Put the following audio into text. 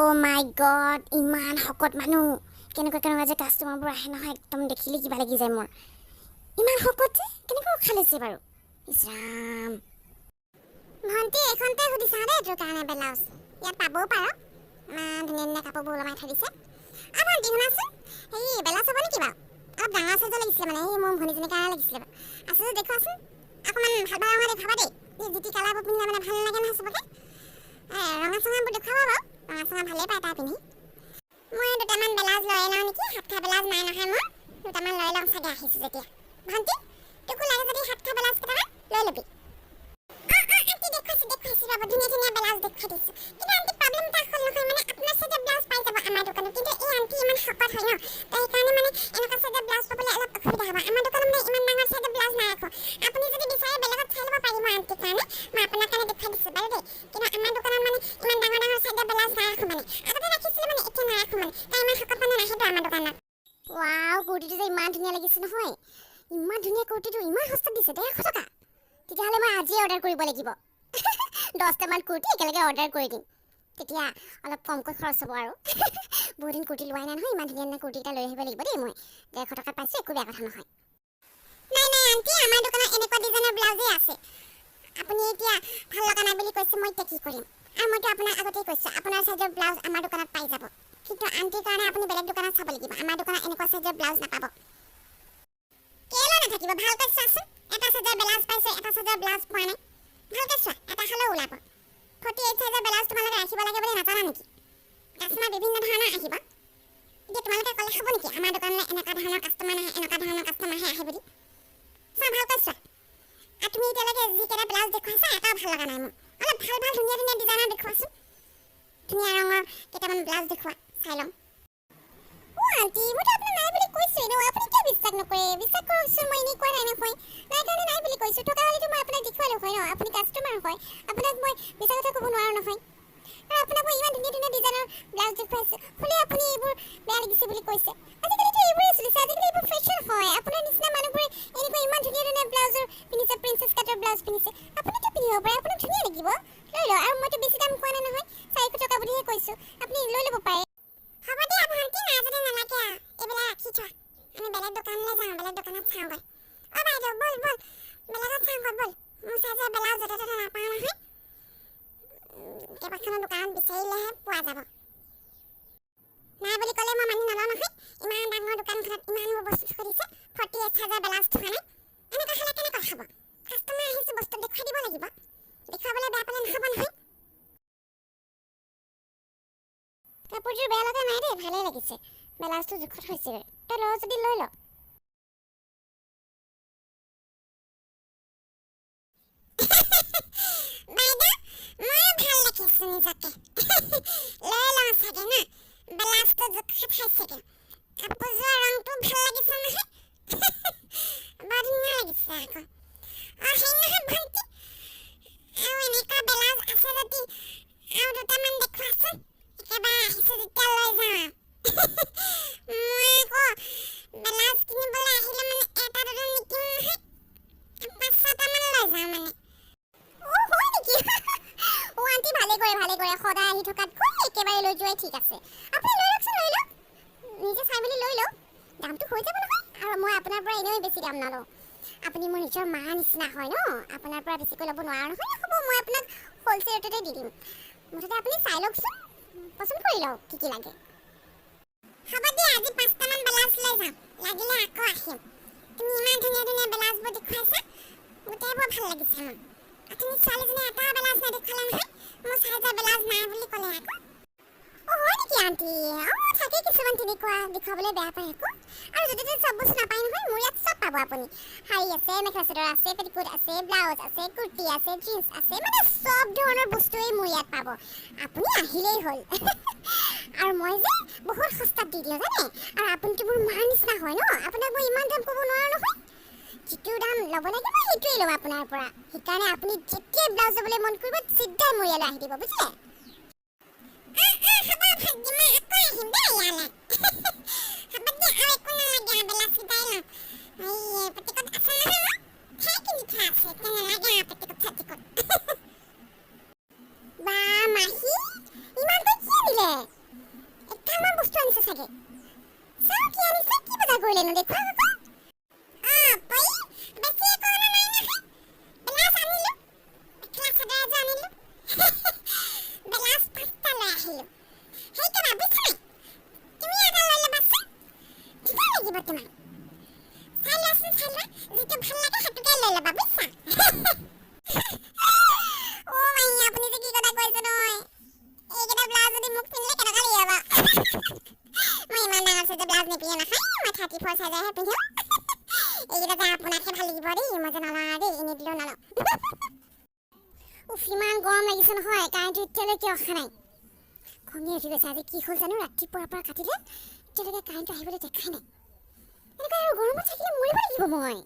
Oh my god, ইমান হকত মানুহ কেনেকুৱা যে কাষ্টমাৰবোৰ আহে নহয় একদম দেখিলে কিবা লাগি যায় মোৰ ইমান হকত যে কেনেকুৱা খালেছে বাৰু ইছৰাম ভন্টি এখনতে সুধিছা দে তোৰ কাৰণে ব্লাউজ ইয়াত পাবও পাৰ ধুনীয়া কাপোৰবোৰ ওলমাই থৈ দিছে আৰু ভন্টি শুনাচোন এই ব্লাউজ হ'ব নেকি বাৰু অলপ ডাঙৰ চাইজৰ লাগিছিলে মানে এই মোৰ ভনীজনীৰ কাৰণে লাগিছিলে আছে যে দেখুৱাচোন অকণমান ভাল ভাল দেখাবা দেই এই জিটি কালাৰবোৰ পিন্ধিলে মানে ভাল নালাগে নহয় চবকে ৰঙা চঙাবোৰ দেখুৱাবা বাৰু ৰঙা চঙা ভালেই পায় তাই পিন্ধি মই দুটামান ব্লাউজ লৈ লওঁ নেকি হাত খা ব্লাউজ নাই নহয় মোৰ দুটামান লৈ লওঁ চাগে আহিছোঁ যেতিয়া ভন্টি তোকো লাগে যদি হাত খা ব্লাউজ কেইটামান লৈ ল'বি আণ্টি দেখুৱাইছোঁ ৰ'ব ধুনীয়া ব্লাউজ দেখুৱাই দিছোঁ কিন্তু আণ্টি প্ৰব্লেম এটা হ'ল নহয় মানে আপোনাৰ চাইডৰ ব্লাউজ পাই যাব আমাৰ দোকানত কিন্তু এই আণ্টি ইমান শকত হয় ন তো সেইকাৰণে মানে এনেকুৱা চাইডৰ ব্লাউজ পাবলৈ অলপ অসুবিধা হ'ব আমাৰ দোকানত মানে ইমান ডাঙৰ চাইডৰ ব্লাউজ নাই আকৌ আপুনি যদি বিচাৰে বেলেগত চাই ল'ব পাৰিব আণ্টিৰ কাৰণে মই আপোনাৰ কাৰণে দেখুৱাই দিছোঁ বাৰু দেই কিন্তু আমাৰ দোকানত মানে ইমান ডাঙৰ চাইডৰ ব্লাউজ নাই ৰাখোঁ মানে আগতে ৰাখিছিলোঁ মানে এতিয়া নাৰাখোঁ মানে তাই ইমান শকত মানে নাহেতো আমাৰ দোকানত ৱাও কুৰ্তিটো যে ইমান ধুনীয়া লাগিছে নহয় ইমান ধুনীয়া কুৰ্তিটো ইমান সস্তাত দিছে 150 টকা তেতিয়াহ'লে মই আজিয়ে অৰ্ডাৰ কৰিব লাগিব 10টামান কুৰ্তি একেলগে অৰ্ডাৰ কৰি দিম তেতিয়া অলপ কমকৈ খৰচ হ'ব আৰু বহুত দিন কুৰ্তি লোৱাই নাই নহয় ইমান ধুনীয়া কুৰ্তি এটা লৈ আহিব লাগিব দেই মই 150 টকাত পাইছোঁ একো বেয়া কথা নহয় নাই আণ্টি আমাৰ দোকানত এনেকুৱা ডিজাইনৰ ব্লাউজেই আছে আপুনি এতিয়া ভাল লগা নাই বুলি কৈছে মই এতিয়া কি কৰিম আৰু মইতো আপোনাক আগতেই কৈছোঁ আপোনাৰ চাইজৰ ব্লাউজ আমাৰ দোকানত পাই যাব কিন্তু আণ্টিৰ কাৰণে আপুনি বেলেগ দোকানত চাব লাগিব আমাৰ দোকানত এনেকুৱা চাইজৰ ব্লাউজ নাপাব কেলৈ নাথাকিব ভালকৈ চোৱাচোন এটা চাইজৰ ব্লাউজ পাইছোঁ এটা চাইজৰ ব্লাউজ পোৱা নাই ভালকৈ চোৱা এটা হ'লেও ওলাব 48 চাইজৰ ব্লাউজ তোমালোকে ৰাখিব লাগে বুলি নাজানা নেকি কাষ্টমাৰ বিভিন্ন ধৰণৰ আহিব এতিয়া তোমালোকে ক'লে খাব নেকি আমাৰ দোকানলৈ এনেকুৱা ধৰণৰ কাষ্টমাৰ নাহে এনেকুৱা ধৰণৰ কাষ্টমাৰহে আহে বুলি চোৱা ভালকৈ চোৱা আৰু তুমি এতিয়ালৈকে যিকেইটা ব্লাউজ দেখুৱাইছা এটাও ভাল লগা নাই মোৰ অলপ ভাল ধুনীয়া ডিজাইনৰ দেখুৱাচোন ধুনীয়া ৰঙৰ কেইটামান ব্লাউজ দেখুওৱা চাই ল'ম আণ্টি মইতো আপোনাক নাই বুলি কৈছোঁ ন আপুনি কিয় বিশ্বাস নকৰে বিশ্বাস কৰকচোন মই এনেই কোৱা নাই নহয় নাই কাৰণে নাই বুলি কৈছোঁ থকা হ'লেতো মই আপোনাক দেখুৱালোঁ হয় ন আপুনি কাষ্টমাৰ হয় আপোনাক মই মিছা কথা ক'ব নোৱাৰোঁ নহয় আৰু আপোনাক মই ইমান ধুনীয়া ডিজাইনৰ ব্লাউজ দেখুৱাইছোঁ হ'লে আপুনি এইবোৰ বেয়া লাগিছে বুলি কৈছে আজিকালিতো এইবোৰেই চলিছে আজিকালি এইবোৰ ফেশ্বন হয় আপোনাৰ নিচিনা মানুহবোৰে এনেকুৱা ইমান ধুনীয়া ব্লাউজৰ পিন্ধিছে প্ৰিন্সেছ কাটৰ ব্লাউজ পিন্ধিছে আপুনিতো পিন্ধিব পাৰে আপোনাক ধুনীয়া লাগিব লৈ লওক আৰু মইতো বেছি দাম কোৱা নাই নহয় 400 টকা বুলিহে কৈছোঁ আপুনি লৈ ল'ব পাৰে হ'ব দিয়া ভণ্টি নাই যদি নালাগে এইবিলাক ৰাখি থোৱা আমি বেলেগ দোকানলৈ যাওঁ বেলেগ দোকানত চাওঁগৈ বাইদেউ বল বেলেগত চাওঁগৈ বল মোৰ চাইজৰ ব্লাউজ য'তে ত'তে নাপাওঁ নহয় কেইবাখনো দোকানত বিচাৰিলেহে পোৱা যাব নাই বুলি ক'লে মই মানি নলওঁ নহয় ইমান ডাঙৰ দোকানখনত ইমানবোৰ বস্তু থৈ দিছে 48 চাইজৰ ব্লাউজ থোৱা নাই এনেকুৱা হ'লে কেনেকৈ খাব কাষ্টমাৰ আহিছে বস্তু দেখুৱাই দিব লাগিব দেখুৱাবলৈ বেয়া পালে নহ'ব নহয় কাপোৰযোৰ বেয়া লগা নাই দেই ভালেই লাগিছে ব্লাউজটো জোখত হৈছে তই লওঁ যদি লৈ ল বাইদেউ ময়ো ভাল দেখিছোঁ নিজকে লৈ লওঁ চাগে না ব্লাউজটো জোখত হৈছেগৈ কাপোৰযোৰৰ ৰংটো ভাল লাগিছে নহয় বৰ ধুনীয়া লাগিছে আকৌ সেই নহয় ভণ্টি আৰু এনেকুৱা ব্লাউজ আছে যদি আৰু দুটামান দেখুৱাচোন একেবাৰে আহিছোঁ যেতিয়া লৈ যাওঁ মই আকৌ ব্লাউজ কিনিবলৈ আহিলে মানে এটা দুটা নিকিনো নহয় 5-6টামান লৈ যাওঁ মানে হয় নেকি আণ্টি ভালে কৰে সদায় আহি থকাতকৈ একেবাৰে লৈ যোৱাই ঠিক আছে আপুনি লৈ লওকচোন লৈ লওক নিজে চাই মেলি লৈ লওক দামটো হৈ যাব নহয় আৰু মই আপোনাৰ পৰা এনেও বেছি দাম নলওঁ আপুনি মোৰ নিজৰ মা নিচিনা হয় ন আপোনাৰ পৰা বেছিকৈ ল'ব নোৱাৰো নহয় হ'ব মই আপোনাক হ'লচেল ৰেটতে দি দিম মুঠতে আপুনি চাই লওকচোন পচন্দ কৰি লওক কি লাগে হ'ব দিয়া আজি 5টামান ব্লাউজ লৈ যাম লাগিলে আকৌ আহিম তুমি ইমান ধুনীয়া ব্লাউজবোৰ দেখুৱাইছা গোটেইবোৰ ভাল লাগিছে মোৰ আপুনি ছোৱালীজনীয়ে এটা ব্লাউজ নেদেখুৱালে নহয় মোৰ চাইজৰ ব্লাউজ নাই বুলি ক'লে আকৌ হয় নেকি আণ্টি থাকে কিছুমান তেনেকুৱা দেখুৱাবলৈ বেয়া পায় আকৌ আৰু য'তে ত'তে চব বস্তু নাপায় নহয় মোৰ ইয়াত চব পাব আপুনি শাৰী আছে মেখেলা চাদৰ আছে পেটিকোট আছে ব্লাউজ আছে কুৰ্তি আছে জিন্স আছে মানে চব ধৰণৰ বস্তুৱেই মোৰ ইয়াত পাব আপুনি আহিলেই হ'ল আৰু মই যে বহুত সস্তাত দি দিওঁ জানে আৰু আপুনিতো মোৰ মাৰ নিচিনা হয় ন আপোনাক মই ইমান দাম ক'ব নোৱাৰোঁ নহয় যিটো দাম ল'ব লাগে মই সেইটোৱেই ল'ম আপোনাৰ পৰা সেইকাৰণে আপুনি যেতিয়াই ব্লাউজ ল'বলৈ মন কৰিব চিধাই মোৰ ইয়ালৈ আহি দিব বুজিলে বা মাহী ইমান তই কি দিলে লাগে চাওঁ কি আনিছে কি বজাৰ কৰিলেনো দেখুৱা আকৌ পই বেছি একো অনা নাই নহয় ব্লাউজ আনিলো মেখেলা চাদৰ এযোৰ আনিলো ব্লাউজ 5টা লৈ আহিলো সেইটো ভাবিছা নাই তুমি এটা লৈ ল'বাচোন কিবা লাগিব তোমাক চাই লোৱাচোন চাই লোৱা যিটো ভাল লাগে সেইটোকে লৈ ল'বা বুজিছা আপুনি যে কি কথা কৈছে নহয় এইকেইটা ব্লাউজ যদি মোক পিন্ধিলে কেনেকুৱা লাগিব মই ইমান ডাঙৰ চাইজৰ ব্লাউজ নিপিন্ধে নাখায় মই 34 চাইজৰহে পিন্ধো এইকেইটা যে আপোনাকহে ভাল লাগিব দেই মই যে নলওঁ দেই এনেই দিলেও নলওঁ উফ ইমান গৰম লাগিছে নহয় কাৰেণ্টটো এতিয়ালৈকে অহা নাই খঙে উঠি গৈছে আজি কি হ'ল জানো ৰাতিপুৱাৰ পৰা কাটিলে এতিয়ালৈকে কাৰেণ্টটো আহিবলৈ দেখাই নাই এনেকুৱা আৰু গৰমত থাকিলে মৰিব লাগিব মই